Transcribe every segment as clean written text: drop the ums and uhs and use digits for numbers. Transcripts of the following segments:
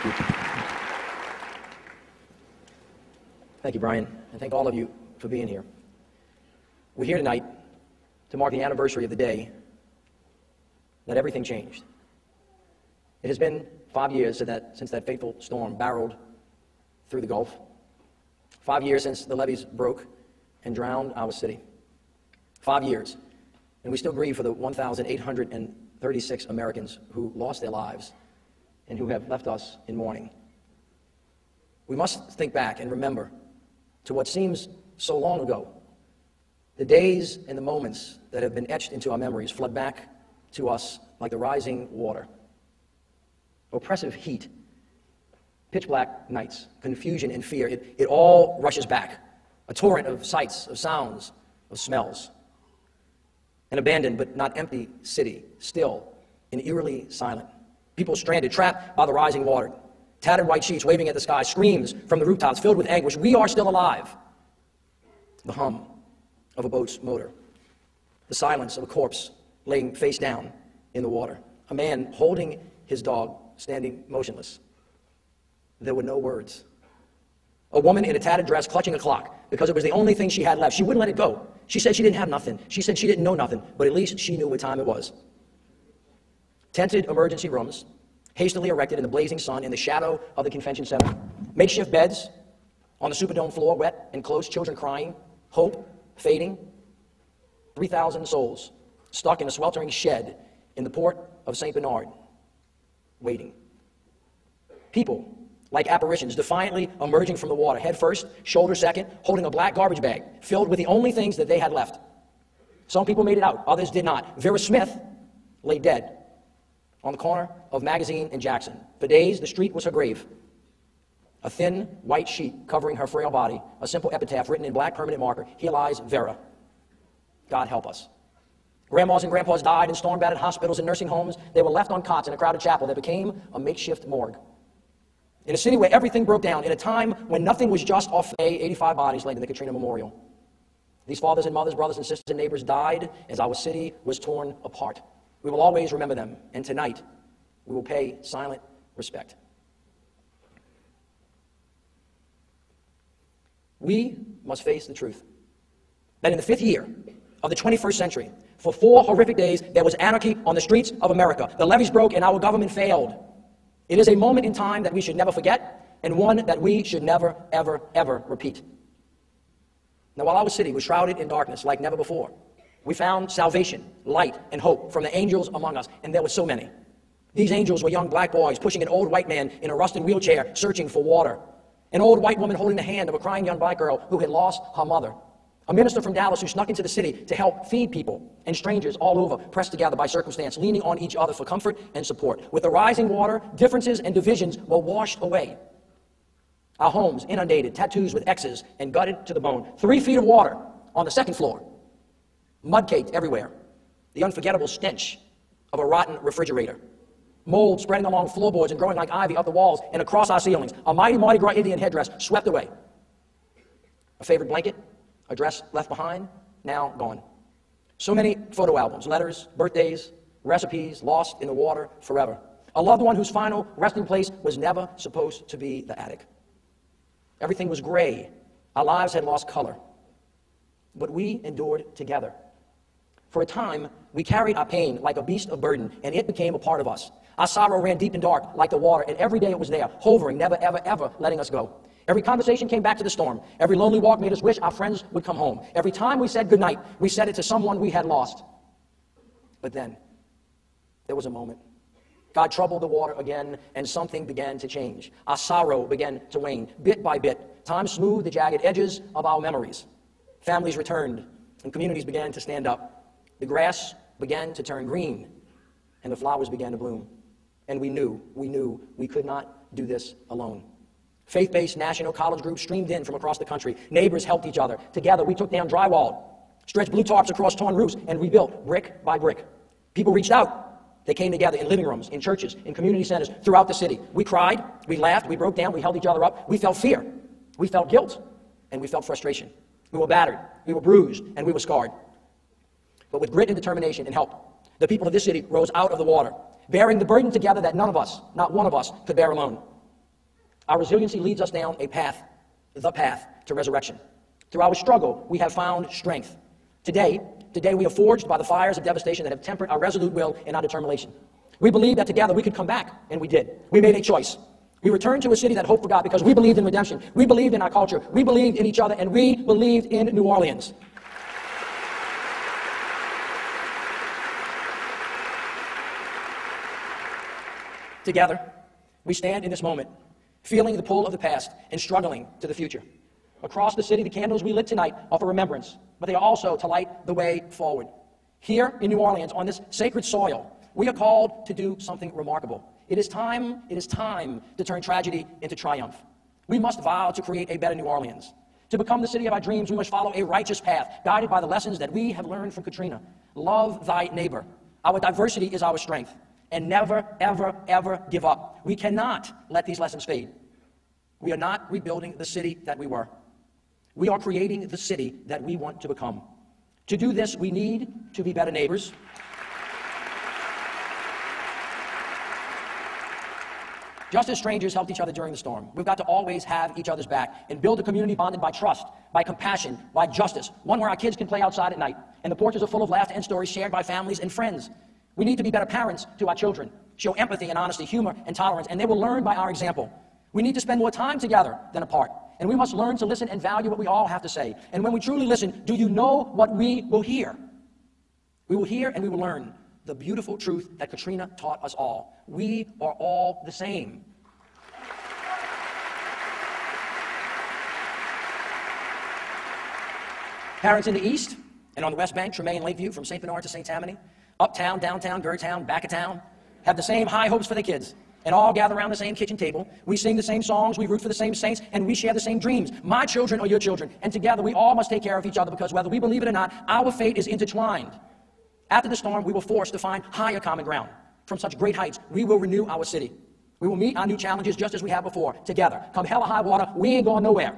Thank you. Thank you, Brian, and thank all of you for being here. We're here tonight to mark the anniversary of the day that everything changed. It has been 5 years since that fateful storm barreled through the Gulf. 5 years since the levees broke and drowned our city. 5 years, and we still grieve for the 1,836 Americans who lost their lives and who have left us in mourning. We must think back and remember to what seems so long ago. The days and the moments that have been etched into our memories flood back to us like the rising water. Oppressive heat, pitch black nights, confusion and fear, it all rushes back. A torrent of sights, of sounds, of smells. An abandoned but not empty city, still and eerily silent. People stranded, trapped by the rising water. Tattered white sheets waving at the sky, screams from the rooftops filled with anguish. We are still alive. The hum of a boat's motor. The silence of a corpse laying face down in the water. A man holding his dog, standing motionless. There were no words. A woman in a tattered dress clutching a clock because it was the only thing she had left. She wouldn't let it go. She said she didn't have nothing. She said she didn't know nothing, but at least she knew what time it was. Tented emergency rooms, hastily erected in the blazing sun in the shadow of the convention center. Makeshift beds on the Superdome floor, wet and close, children crying, hope fading. 3,000 souls stuck in a sweltering shed in the port of St. Bernard, waiting. People like apparitions defiantly emerging from the water, head first, shoulder second, holding a black garbage bag filled with the only things that they had left. Some people made it out, others did not. Vera Smith lay dead on the corner of Magazine and Jackson. For days, the street was her grave. A thin white sheet covering her frail body, a simple epitaph written in black permanent marker, "Here lies Vera. God help us." Grandmas and grandpas died in storm-battered hospitals and nursing homes. They were left on cots in a crowded chapel that became a makeshift morgue. In a city where everything broke down, in a time when nothing was just off the 85 bodies laid in the Katrina Memorial. These fathers and mothers, brothers and sisters and neighbors died as our city was torn apart. We will always remember them, and tonight we will pay silent respect. We must face the truth that in the 5th year of the 21st century, for 4 horrific days, there was anarchy on the streets of America. The levees broke and our government failed. It is a moment in time that we should never forget, and one that we should never, ever, ever repeat. Now, while our city was shrouded in darkness like never before, we found salvation, light, and hope from the angels among us, and there were so many. These angels were young black boys pushing an old white man in a rusted wheelchair searching for water. An old white woman holding the hand of a crying young black girl who had lost her mother. A minister from Dallas who snuck into the city to help feed people, and strangers all over pressed together by circumstance, leaning on each other for comfort and support. With the rising water, differences and divisions were washed away. Our homes inundated, tattoos with X's and gutted to the bone. 3 feet of water on the 2nd floor. Mud caked everywhere. The unforgettable stench of a rotten refrigerator. Mold spreading along floorboards and growing like ivy up the walls and across our ceilings. A mighty Mardi Gras Indian headdress swept away. A favorite blanket, a dress left behind, now gone. So many photo albums, letters, birthdays, recipes lost in the water forever. A loved one whose final resting place was never supposed to be the attic. Everything was gray. Our lives had lost color. But we endured together. For a time, we carried our pain like a beast of burden, and it became a part of us. Our sorrow ran deep and dark like the water, and every day it was there, hovering, never, ever, ever letting us go. Every conversation came back to the storm. Every lonely walk made us wish our friends would come home. Every time we said goodnight, we said it to someone we had lost. But then, there was a moment. God troubled the water again, and something began to change. Our sorrow began to wane, bit by bit. Time smoothed the jagged edges of our memories. Families returned, and communities began to stand up. The grass began to turn green, and the flowers began to bloom. And we knew we could not do this alone. Faith-based national college groups streamed in from across the country. Neighbors helped each other. Together, we took down drywall, stretched blue tarps across torn roofs, and rebuilt brick by brick. People reached out. They came together in living rooms, in churches, in community centers throughout the city. We cried, we laughed, we broke down, we held each other up. We felt fear, we felt guilt, and we felt frustration. We were battered, we were bruised, and we were scarred. But with grit and determination and help, the people of this city rose out of the water, bearing the burden together that none of us, not one of us, could bear alone. Our resiliency leads us down the path to resurrection. Through our struggle, we have found strength. Today we are forged by the fires of devastation that have tempered our resolute will and our determination. We believed that together we could come back, and we did. We made a choice. We returned to a city that hoped for God because we believed in redemption. We believed in our culture. We believed in each other, and we believed in New Orleans. Together, we stand in this moment, feeling the pull of the past and struggling to the future. Across the city, the candles we lit tonight are for remembrance, but they are also to light the way forward. Here in New Orleans, on this sacred soil, we are called to do something remarkable. It is time to turn tragedy into triumph. We must vow to create a better New Orleans. To become the city of our dreams, we must follow a righteous path, guided by the lessons that we have learned from Katrina. Love thy neighbor. Our diversity is our strength. And never, ever, ever give up. We cannot let these lessons fade. We are not rebuilding the city that we were. We are creating the city that we want to become. To do this, we need to be better neighbors. Just as strangers helped each other during the storm, we've got to always have each other's back and build a community bonded by trust, by compassion, by justice, one where our kids can play outside at night, and the porches are full of laughter and stories shared by families and friends. We need to be better parents to our children, show empathy and honesty, humor and tolerance, and they will learn by our example. We need to spend more time together than apart, and we must learn to listen and value what we all have to say. And when we truly listen, do you know what we will hear? We will hear and we will learn the beautiful truth that Katrina taught us all. We are all the same. Parents in the East and on the West Bank, Tremaine, Lakeview, from St. Bernard to St. Tammany, uptown, downtown, Birdtown, back of town, have the same high hopes for their kids, and all gather around the same kitchen table. We sing the same songs, we root for the same saints, and we share the same dreams. My children are your children, and together we all must take care of each other because whether we believe it or not, our fate is intertwined. After the storm, we were forced to find higher common ground. From such great heights, we will renew our city. We will meet our new challenges just as we have before, together. Come hell or high water, we ain't going nowhere.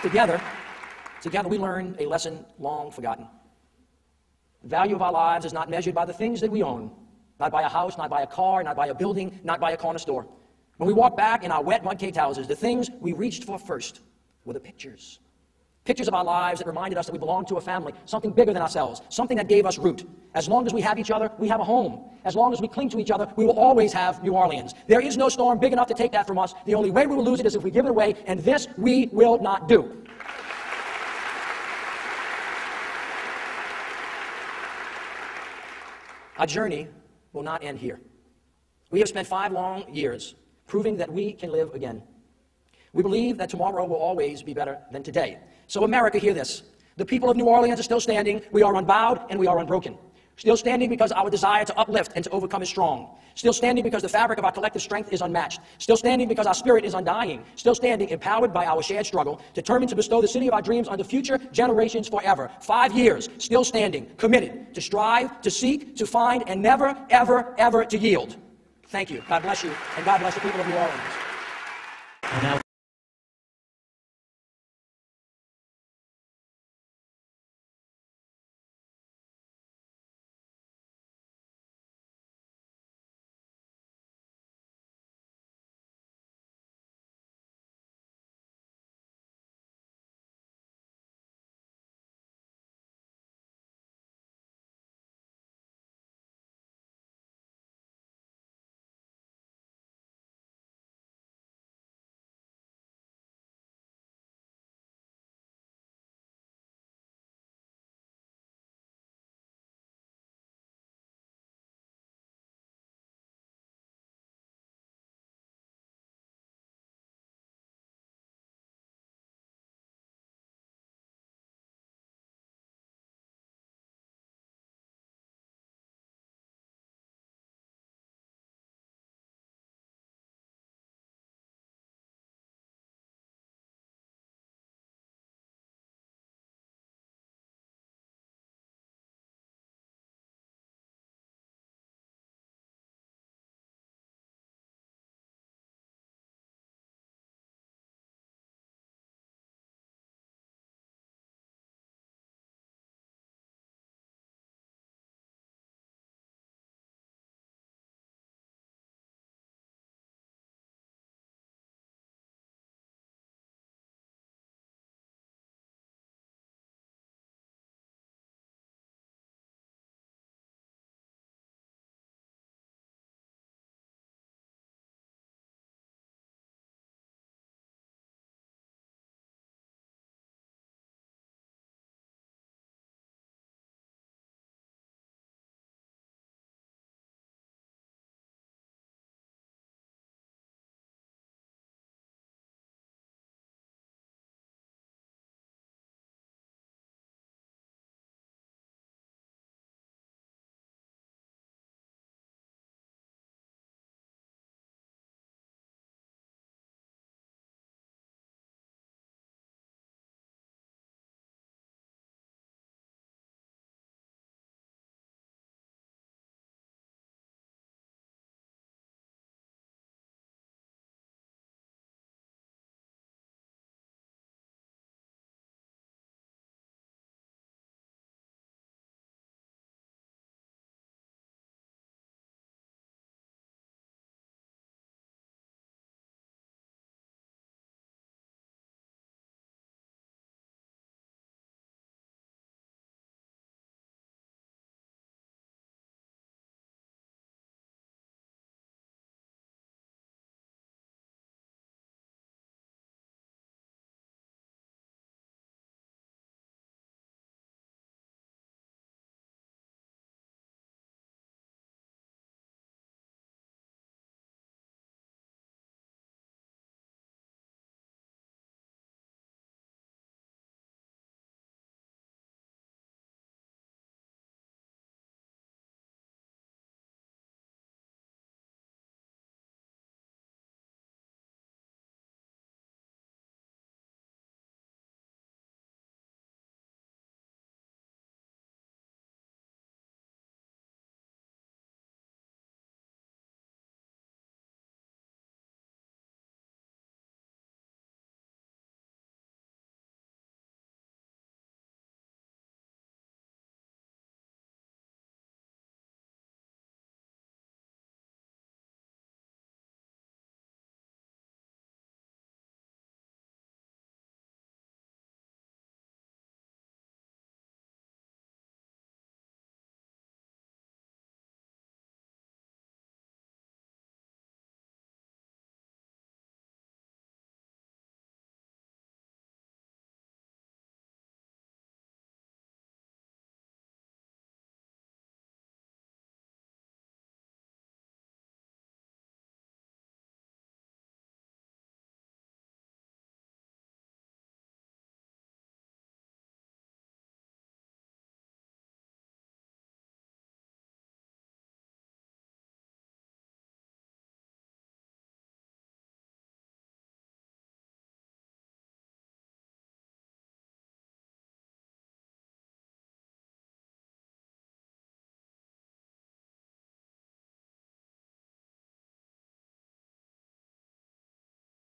Together we learn a lesson long forgotten. The value of our lives is not measured by the things that we own, not by a house, not by a car, not by a building, not by a corner store. When we walk back in our wet mud-caked houses, the things we reached for first were the pictures. Pictures of our lives that reminded us that we belong to a family, something bigger than ourselves, something that gave us root. As long as we have each other, we have a home. As long as we cling to each other, we will always have New Orleans. There is no storm big enough to take that from us. The only way we will lose it is if we give it away, and this we will not do. Our journey will not end here. We have spent 5 long years proving that we can live again. We believe that tomorrow will always be better than today. So America, hear this. The people of New Orleans are still standing. We are unbowed and we are unbroken. Still standing because our desire to uplift and to overcome is strong. Still standing because the fabric of our collective strength is unmatched. Still standing because our spirit is undying. Still standing, empowered by our shared struggle, determined to bestow the city of our dreams onto future generations forever. 5 years, still standing, committed to strive, to seek, to find, and never, ever, ever to yield. Thank you. God bless you, and God bless the people of New Orleans. And now